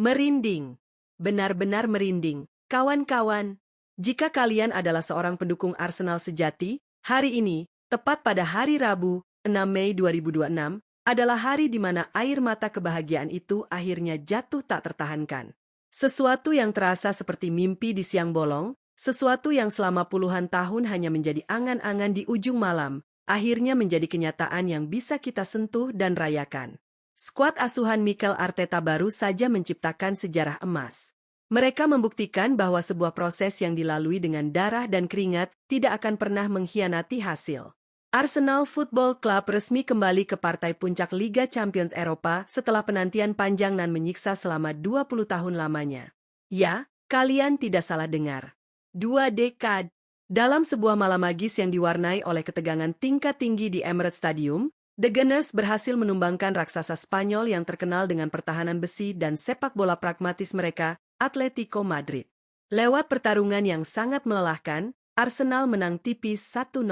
Merinding. Benar-benar merinding. Kawan-kawan, jika kalian adalah seorang pendukung Arsenal sejati, hari ini, tepat pada hari Rabu, 6 Mei 2026, adalah hari di mana air mata kebahagiaan itu akhirnya jatuh tak tertahankan. Sesuatu yang terasa seperti mimpi di siang bolong, sesuatu yang selama puluhan tahun hanya menjadi angan-angan di ujung malam, akhirnya menjadi kenyataan yang bisa kita sentuh dan rayakan. Skuad asuhan Mikel Arteta baru saja menciptakan sejarah emas. Mereka membuktikan bahwa sebuah proses yang dilalui dengan darah dan keringat tidak akan pernah mengkhianati hasil. Arsenal Football Club resmi kembali ke partai puncak Liga Champions Eropa setelah penantian panjang dan menyiksa selama 20 tahun lamanya. Ya, kalian tidak salah dengar. 2 dekade. Dalam sebuah malam magis yang diwarnai oleh ketegangan tingkat tinggi di Emirates Stadium, The Gunners berhasil menumbangkan raksasa Spanyol yang terkenal dengan pertahanan besi dan sepak bola pragmatis mereka, Atletico Madrid. Lewat pertarungan yang sangat melelahkan, Arsenal menang tipis 1-0.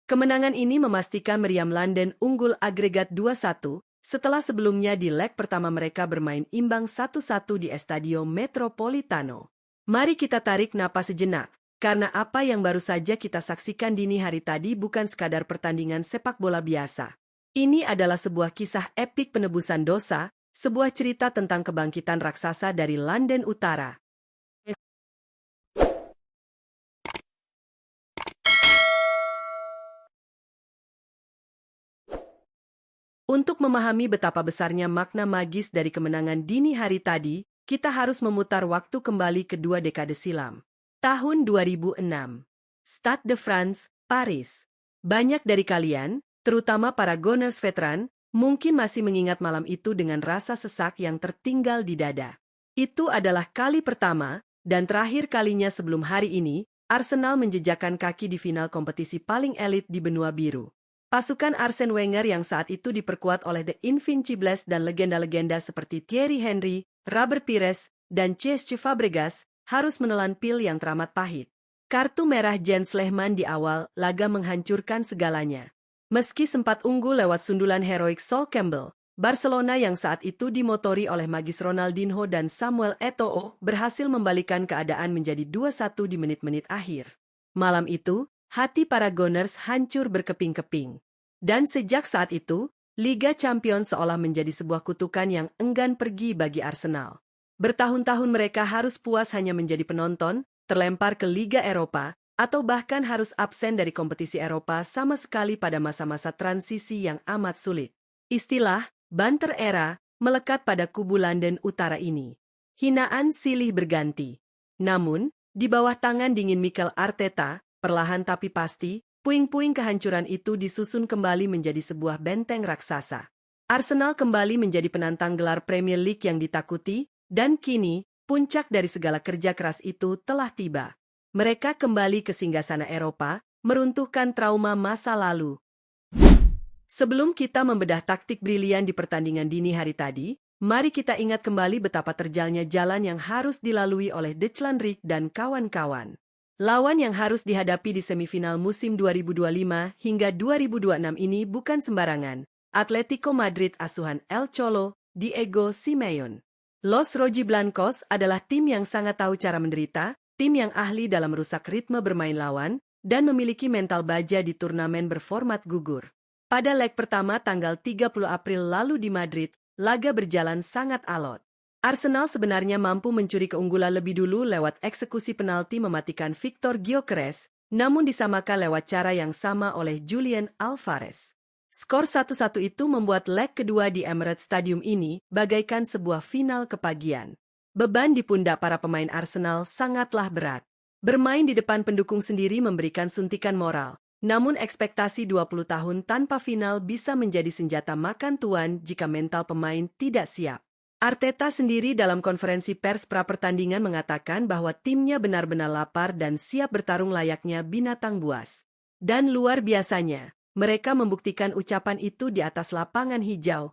Kemenangan ini memastikan meriam London unggul agregat 2-1, setelah sebelumnya di leg pertama mereka bermain imbang 1-1 di Estadio Metropolitano. Mari kita tarik napas sejenak, karena apa yang baru saja kita saksikan dini hari tadi bukan sekadar pertandingan sepak bola biasa. Ini adalah sebuah kisah epik penebusan dosa, sebuah cerita tentang kebangkitan raksasa dari London Utara. Untuk memahami betapa besarnya makna magis dari kemenangan dini hari tadi, kita harus memutar waktu kembali ke 2 dekade silam. Tahun 2006. Stade de France, Paris. Banyak dari kalian, terutama para Gunners veteran, mungkin masih mengingat malam itu dengan rasa sesak yang tertinggal di dada. Itu adalah kali pertama, dan terakhir kalinya sebelum hari ini, Arsenal menjejakkan kaki di final kompetisi paling elit di benua biru. Pasukan Arsene Wenger yang saat itu diperkuat oleh The Invincibles dan legenda-legenda seperti Thierry Henry, Robert Pires, dan Cesc Fabregas harus menelan pil yang teramat pahit. Kartu merah Jens Lehmann di awal laga menghancurkan segalanya. Meski sempat unggul lewat sundulan heroik Sol Campbell, Barcelona yang saat itu dimotori oleh magis Ronaldinho dan Samuel Eto'o berhasil membalikan keadaan menjadi 2-1 di menit-menit akhir. Malam itu, hati para Gunners hancur berkeping-keping. Dan sejak saat itu, Liga Champions seolah menjadi sebuah kutukan yang enggan pergi bagi Arsenal. Bertahun-tahun mereka harus puas hanya menjadi penonton, terlempar ke Liga Eropa, atau bahkan harus absen dari kompetisi Eropa sama sekali pada masa-masa transisi yang amat sulit. Istilah banter era melekat pada kubu London Utara ini. Hinaan silih berganti. Namun, di bawah tangan dingin Mikel Arteta, perlahan tapi pasti, puing-puing kehancuran itu disusun kembali menjadi sebuah benteng raksasa. Arsenal kembali menjadi penantang gelar Premier League yang ditakuti, dan kini, puncak dari segala kerja keras itu telah tiba. Mereka kembali ke singgasana Eropa, meruntuhkan trauma masa lalu. Sebelum kita membedah taktik brilian di pertandingan dini hari tadi, mari kita ingat kembali betapa terjalnya jalan yang harus dilalui oleh Declan Rice dan kawan-kawan. Lawan yang harus dihadapi di semifinal musim 2025 hingga 2026 ini bukan sembarangan. Atletico Madrid asuhan El Cholo, Diego Simeone. Los Rojiblancos adalah tim yang sangat tahu cara menderita, tim yang ahli dalam merusak ritme bermain lawan, dan memiliki mental baja di turnamen berformat gugur. Pada leg pertama tanggal 30 April lalu di Madrid, laga berjalan sangat alot. Arsenal sebenarnya mampu mencuri keunggulan lebih dulu lewat eksekusi penalti mematikan Victor Gyökeres, namun disamakan lewat cara yang sama oleh Julian Alvarez. Skor 1-1 itu membuat leg kedua di Emirates Stadium ini bagaikan sebuah final kepagian. Beban di pundak para pemain Arsenal sangatlah berat. Bermain di depan pendukung sendiri memberikan suntikan moral, namun ekspektasi 20 tahun tanpa final bisa menjadi senjata makan tuan jika mental pemain tidak siap. Arteta sendiri dalam konferensi pers pra-pertandingan mengatakan bahwa timnya benar-benar lapar dan siap bertarung layaknya binatang buas. Dan luar biasanya, mereka membuktikan ucapan itu di atas lapangan hijau.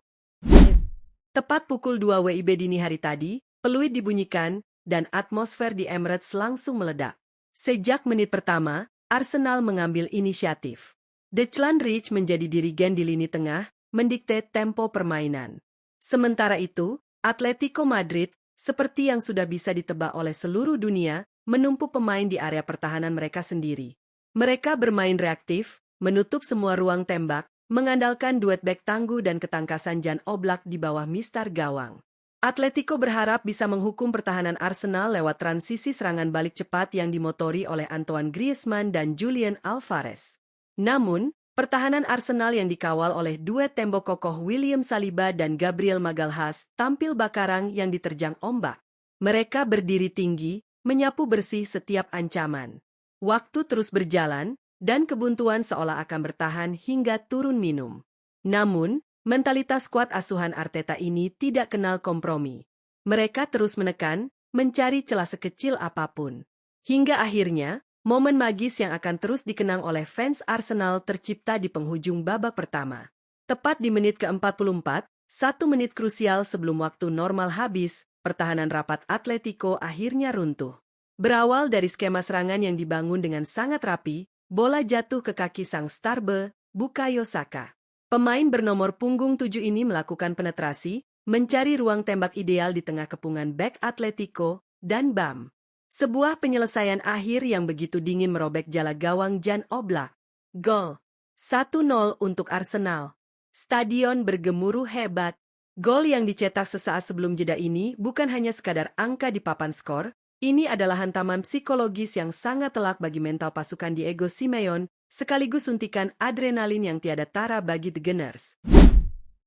Tepat pukul 2 WIB dini hari tadi, peluit dibunyikan, dan atmosfer di Emirates langsung meledak. Sejak menit pertama, Arsenal mengambil inisiatif. Declan Rice menjadi dirigen di lini tengah, mendikte tempo permainan. Sementara itu, Atletico Madrid, seperti yang sudah bisa ditebak oleh seluruh dunia, menumpuk pemain di area pertahanan mereka sendiri. Mereka bermain reaktif, menutup semua ruang tembak, mengandalkan duet bek tangguh dan ketangkasan Jan Oblak di bawah mistar gawang. Atletico berharap bisa menghukum pertahanan Arsenal lewat transisi serangan balik cepat yang dimotori oleh Antoine Griezmann dan Julian Alvarez. Namun, pertahanan Arsenal yang dikawal oleh duet tembok kokoh William Saliba dan Gabriel Magalhaes tampil bakarang yang diterjang ombak. Mereka berdiri tinggi, menyapu bersih setiap ancaman. Waktu terus berjalan, dan kebuntuan seolah akan bertahan hingga turun minum. Namun, mentalitas skuad asuhan Arteta ini tidak kenal kompromi. Mereka terus menekan, mencari celah sekecil apapun. Hingga akhirnya, momen magis yang akan terus dikenang oleh fans Arsenal tercipta di penghujung babak pertama. Tepat di menit ke-44, 1 menit krusial sebelum waktu normal habis, pertahanan rapat Atletico akhirnya runtuh. Berawal dari skema serangan yang dibangun dengan sangat rapi, bola jatuh ke kaki sang starbe, Bukayo Saka. Pemain bernomor punggung 7 ini melakukan penetrasi, mencari ruang tembak ideal di tengah kepungan bek Atletico, dan bam! Sebuah penyelesaian akhir yang begitu dingin merobek jala gawang Jan Oblak. Gol! 1-0 untuk Arsenal. Stadion bergemuruh hebat. Gol yang dicetak sesaat sebelum jeda ini bukan hanya sekadar angka di papan skor, ini adalah hantaman psikologis yang sangat telak bagi mental pasukan Diego Simeone, sekaligus suntikan adrenalin yang tiada tara bagi The Gunners.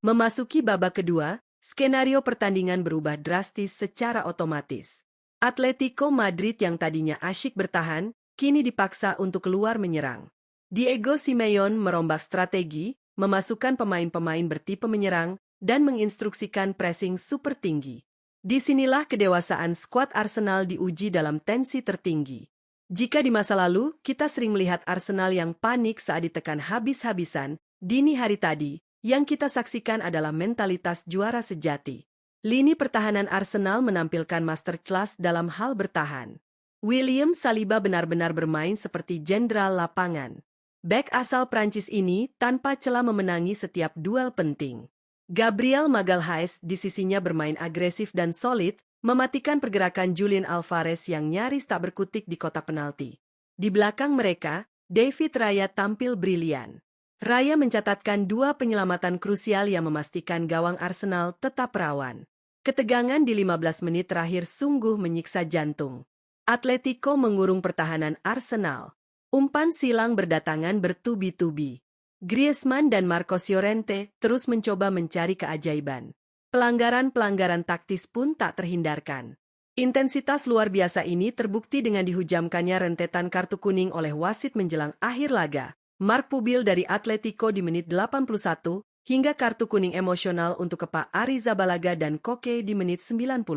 Memasuki babak kedua, skenario pertandingan berubah drastis secara otomatis. Atletico Madrid yang tadinya asyik bertahan, kini dipaksa untuk keluar menyerang. Diego Simeone merombak strategi, memasukkan pemain-pemain bertipe menyerang, dan menginstruksikan pressing super tinggi. Disinilah kedewasaan skuad Arsenal diuji dalam tensi tertinggi. Jika di masa lalu, kita sering melihat Arsenal yang panik saat ditekan habis-habisan, dini hari tadi, yang kita saksikan adalah mentalitas juara sejati. Lini pertahanan Arsenal menampilkan masterclass dalam hal bertahan. William Saliba benar-benar bermain seperti jenderal lapangan. Bek asal Prancis ini tanpa celah memenangi setiap duel penting. Gabriel Magalhaes di sisinya bermain agresif dan solid, mematikan pergerakan Julian Alvarez yang nyaris tak berkutik di kotak penalti. Di belakang mereka, David Raya tampil brilian. Raya mencatatkan 2 penyelamatan krusial yang memastikan gawang Arsenal tetap rawan. Ketegangan di 15 menit terakhir sungguh menyiksa jantung. Atletico mengurung pertahanan Arsenal. Umpan silang berdatangan bertubi-tubi. Griezmann dan Marcos Llorente terus mencoba mencari keajaiban. Pelanggaran-pelanggaran taktis pun tak terhindarkan. Intensitas luar biasa ini terbukti dengan dihujamkannya rentetan kartu kuning oleh wasit menjelang akhir laga. Mark Pubil dari Atletico di menit 81, hingga kartu kuning emosional untuk Kepa Arrizabalaga dan Koke di menit 90.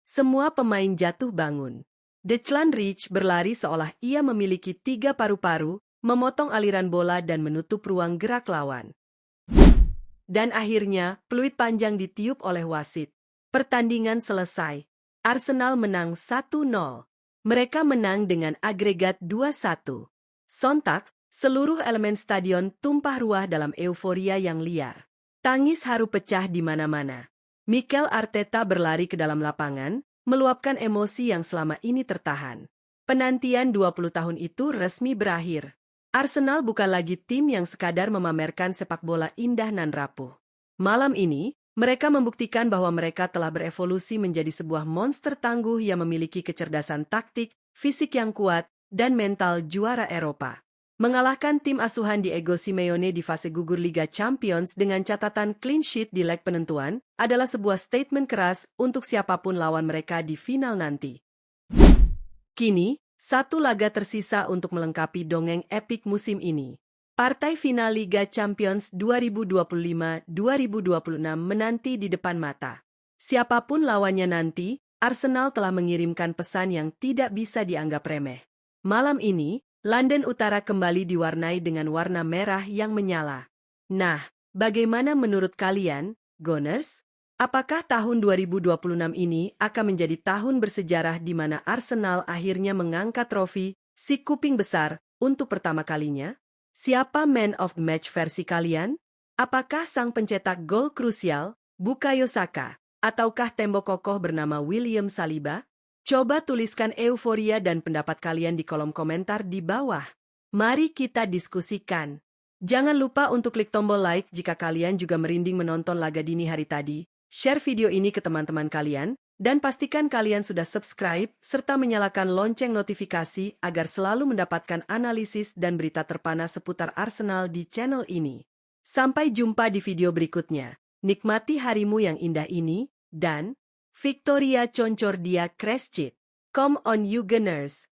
Semua pemain jatuh bangun. Declan Rice berlari seolah ia memiliki 3 paru-paru, memotong aliran bola dan menutup ruang gerak lawan. Dan akhirnya, peluit panjang ditiup oleh wasit. Pertandingan selesai. Arsenal menang 1-0. Mereka menang dengan agregat 2-1. Sontak, seluruh elemen stadion tumpah ruah dalam euforia yang liar. Tangis haru pecah di mana-mana. Mikel Arteta berlari ke dalam lapangan, meluapkan emosi yang selama ini tertahan. Penantian 20 tahun itu resmi berakhir. Arsenal bukan lagi tim yang sekadar memamerkan sepak bola indah nan rapuh. Malam ini, mereka membuktikan bahwa mereka telah berevolusi menjadi sebuah monster tangguh yang memiliki kecerdasan taktik, fisik yang kuat, dan mental juara Eropa. Mengalahkan tim asuhan Diego Simeone di fase gugur Liga Champions dengan catatan clean sheet di leg penentuan adalah sebuah statement keras untuk siapapun lawan mereka di final nanti. Kini, 1 laga tersisa untuk melengkapi dongeng epik musim ini. Partai final Liga Champions 2025-2026 menanti di depan mata. Siapapun lawannya nanti, Arsenal telah mengirimkan pesan yang tidak bisa dianggap remeh. Malam ini, London Utara kembali diwarnai dengan warna merah yang menyala. Nah, bagaimana menurut kalian, Gunners? Apakah tahun 2026 ini akan menjadi tahun bersejarah di mana Arsenal akhirnya mengangkat trofi si kuping besar untuk pertama kalinya? Siapa man of the match versi kalian? Apakah sang pencetak gol krusial, Bukayo Saka, Ataukah tembok kokoh bernama William Saliba? Coba tuliskan euforia dan pendapat kalian di kolom komentar di bawah. Mari kita diskusikan. Jangan lupa untuk klik tombol like jika kalian juga merinding menonton laga dini hari tadi. Share video ini ke teman-teman kalian, dan pastikan kalian sudah subscribe serta menyalakan lonceng notifikasi agar selalu mendapatkan analisis dan berita terpanas seputar Arsenal di channel ini. Sampai jumpa di video berikutnya. Nikmati harimu yang indah ini, dan Victoria Concor dia Crescit. Come on you Gunners!